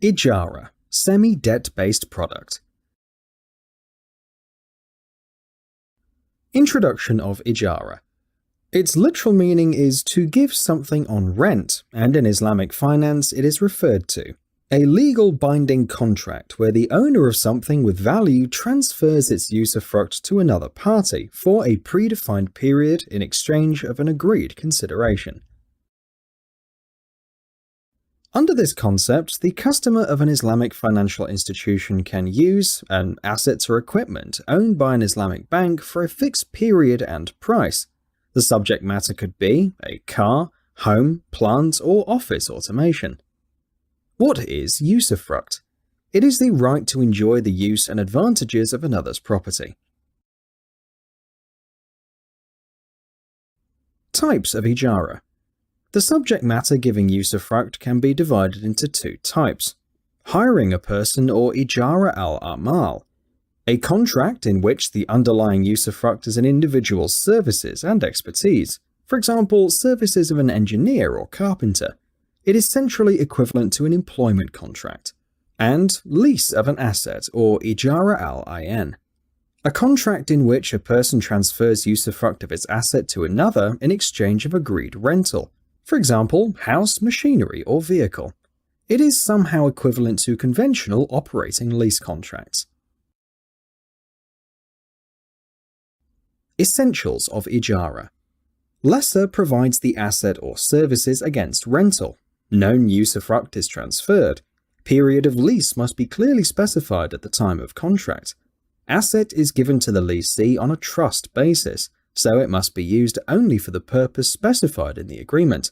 Ijarah, semi-debt-based product. Introduction of Ijarah. Its literal meaning is to give something on rent, and in Islamic finance it is referred to a legal binding contract where the owner of something with value transfers its usufruct to another party for a predefined period in exchange of an agreed consideration. Under this concept, the customer of an Islamic financial institution can use an asset or equipment owned by an Islamic bank for a fixed period and price. The subject matter could be a car, home, plant, or office automation. What is usufruct? It is the right to enjoy the use and advantages of another's property. Types of Ijarah. The subject matter giving usufruct can be divided into two types: hiring a person or Ijarah al-amal, a contract in which the underlying usufruct is an individual's services and expertise, for example, services of an engineer or carpenter. It is centrally equivalent to an employment contract. And lease of an asset or Ijarah al-ayn, a contract in which a person transfers usufruct of its asset to another in exchange of agreed rental, for example, house, machinery, or vehicle. It is somehow equivalent to conventional operating lease contracts. Essentials of Ijarah. Lessor provides the asset or services against rental. Known usufruct is transferred. Period of lease must be clearly specified at the time of contract. Asset is given to the lessee on a trust basis, so it must be used only for the purpose specified in the agreement.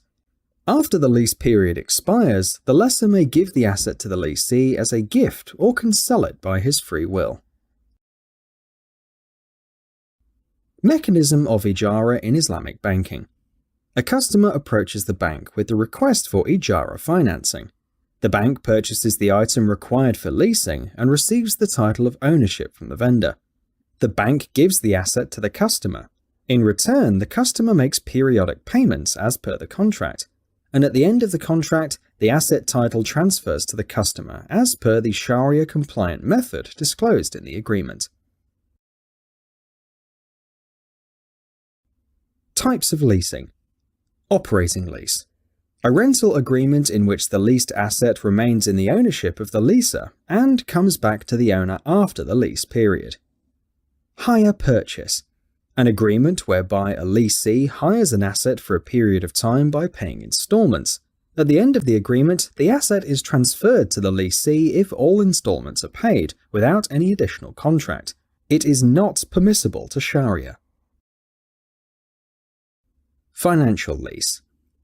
After the lease period expires, the lessor may give the asset to the lessee as a gift or can sell it by his free will. Mechanism of Ijarah in Islamic banking. A customer approaches the bank with the request for Ijarah financing. The bank purchases the item required for leasing and receives the title of ownership from the vendor. The bank gives the asset to the customer. In return, the customer makes periodic payments as per the contract, and at the end of the contract, the asset title transfers to the customer as per the Sharia-compliant method disclosed in the agreement. Types of leasing. Operating lease. A rental agreement in which the leased asset remains in the ownership of the leaser and comes back to the owner after the lease period. Hire purchase. An agreement whereby a lessee hires an asset for a period of time by paying installments. At the end of the agreement, the asset is transferred to the lessee if all installments are paid, without any additional contract. It is not permissible to Sharia. Financial lease.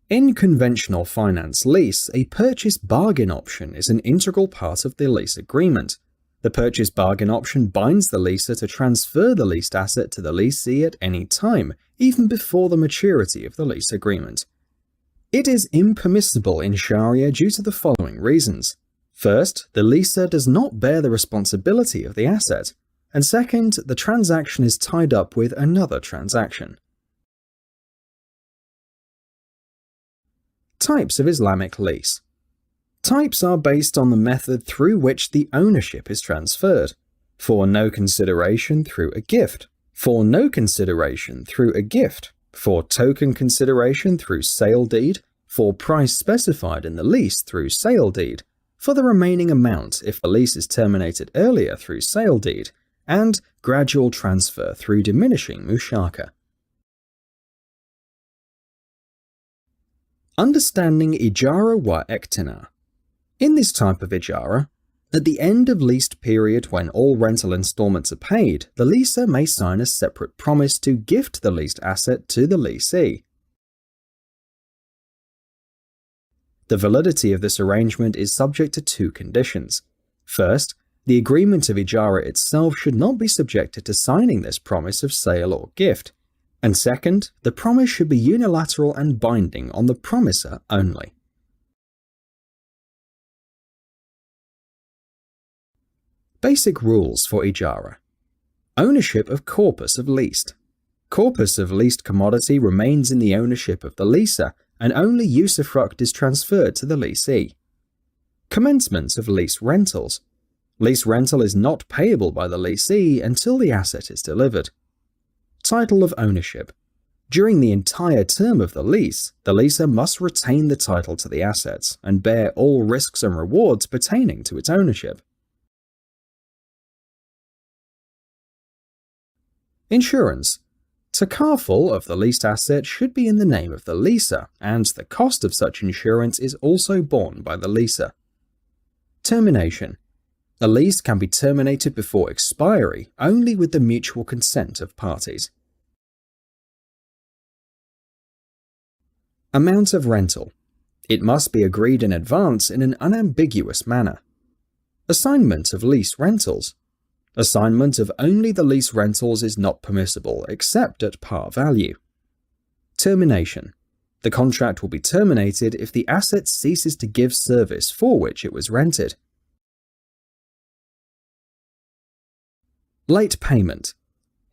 In conventional finance lease, a purchase bargain option is an integral part of the lease agreement. The purchase bargain option binds the leaser to transfer the leased asset to the lessee at any time, even before the maturity of the lease agreement. It is impermissible in Sharia due to the following reasons. First, the leaser does not bear the responsibility of the asset, and second, the transaction is tied up with another transaction. Types of Islamic lease. Types are based on the method through which the ownership is transferred. For no consideration, through a gift. For no consideration, through a gift. For token consideration, through sale deed. For price specified in the lease, through sale deed. For the remaining amount if the lease is terminated earlier, through sale deed. And gradual transfer through diminishing mushaka. Understanding Ijarah wa Iqtina. In this type of Ijarah, at the end of leased period when all rental installments are paid, the leaser may sign a separate promise to gift the leased asset to the lessee. The validity of this arrangement is subject to two conditions. First, the agreement of Ijarah itself should not be subjected to signing this promise of sale or gift. And second, the promise should be unilateral and binding on the promiser only. Basic rules for Ijarah. Ownership of corpus of leased. Corpus of leased commodity remains in the ownership of the leaser, and only usufruct is transferred to the lessee. Commencement of lease rentals. Lease rental is not payable by the lessee until the asset is delivered. Title of ownership. During the entire term of the leaser must retain the title to the assets and bear all risks and rewards pertaining to its ownership. Insurance. Takaful of the leased asset should be in the name of the leaser, and the cost of such insurance is also borne by the leaser. Termination. A lease can be terminated before expiry only with the mutual consent of parties. Amount of rental. It must be agreed in advance in an unambiguous manner. Assignment of lease rentals. Assignment of only the lease rentals is not permissible except at par value. Termination. The contract will be terminated if the asset ceases to give service for which it was rented. Late payment.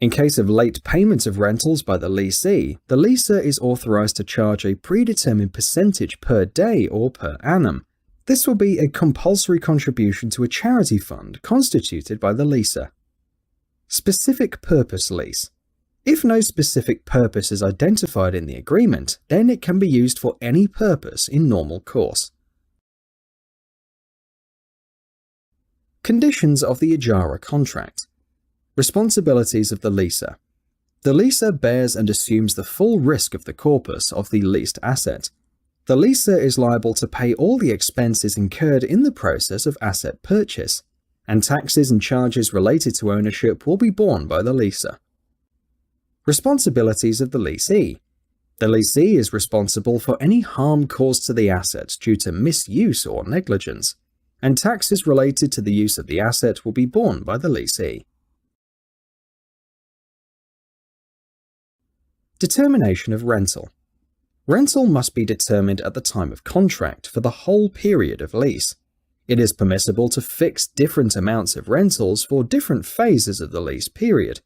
In case of late payment of rentals by the lessee, the leaser is authorized to charge a predetermined percentage per day or per annum. This will be a compulsory contribution to a charity fund constituted by the leaser. Specific purpose lease. If no specific purpose is identified in the agreement, then it can be used for any purpose in normal course. Conditions of the Ijarah contract. Responsibilities of the leaser. The leaser bears and assumes the full risk of the corpus of the leased asset. The leaser is liable to pay all the expenses incurred in the process of asset purchase, and taxes and charges related to ownership will be borne by the leaser. Responsibilities of the lessee. The lessee is responsible for any harm caused to the asset due to misuse or negligence, and taxes related to the use of the asset will be borne by the lessee. Determination of rental. Rental must be determined at the time of contract for the whole period of lease. It is permissible to fix different amounts of rentals for different phases of the lease period.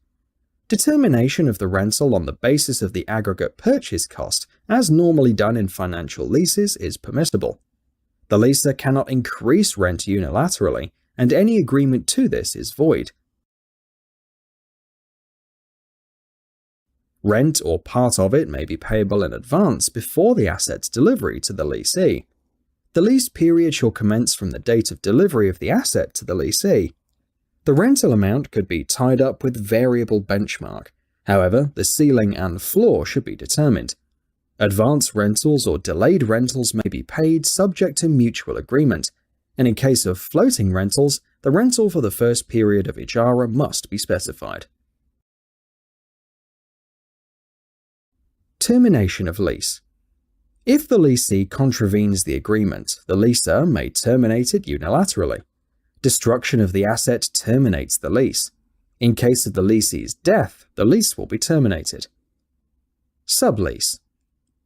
Determination of the rental on the basis of the aggregate purchase cost, as normally done in financial leases, is permissible. The leaser cannot increase rent unilaterally, and any agreement to this is void. Rent or part of it may be payable in advance before the asset's delivery to the lessee. The lease period shall commence from the date of delivery of the asset to the lessee. The rental amount could be tied up with variable benchmark. However, the ceiling and floor should be determined. Advance rentals or delayed rentals may be paid subject to mutual agreement, and in case of floating rentals, the rental for the first period of Ijarah must be specified. Termination of lease. If the lessee contravenes the agreement, the leaser may terminate it unilaterally. Destruction of the asset terminates the lease. In case of the lessee's death, the lease will be terminated. Sublease.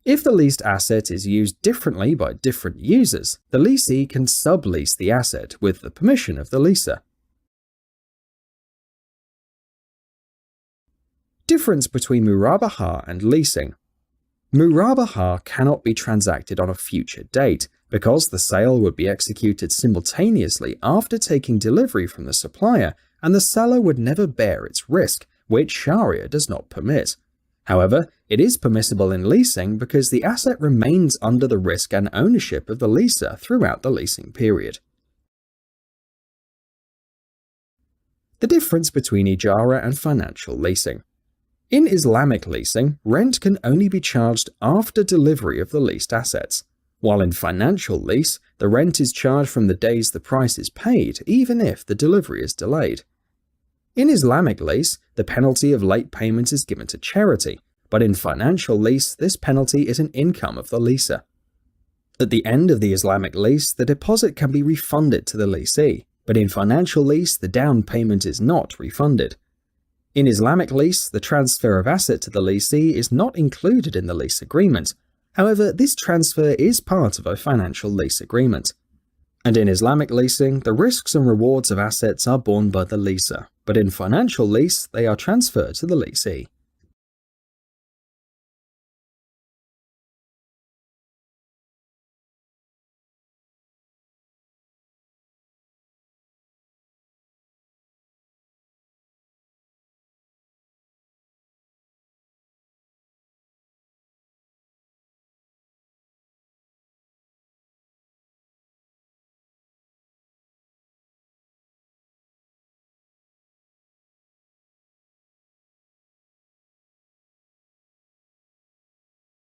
If the leased asset is used differently by different users, the lessee can sublease the asset with the permission of the leaser. Difference between murabaha and leasing. Murabaha cannot be transacted on a future date because the sale would be executed simultaneously after taking delivery from the supplier, and the seller would never bear its risk, which Sharia does not permit. However, it is permissible in leasing because the asset remains under the risk and ownership of the leaser throughout the leasing period. The difference between Ijarah and financial leasing. In Islamic leasing, rent can only be charged after delivery of the leased assets, while in financial lease, the rent is charged from the days the price is paid, even if the delivery is delayed. In Islamic lease, the penalty of late payment is given to charity, but in financial lease, this penalty is an income of the leaser. At the end of the Islamic lease, the deposit can be refunded to the lessee, but in financial lease, the down payment is not refunded. In Islamic lease, the transfer of asset to the lessee is not included in the lease agreement. However, this transfer is part of a financial lease agreement. And in Islamic leasing, the risks and rewards of assets are borne by the leaser, but in financial lease, they are transferred to the lessee.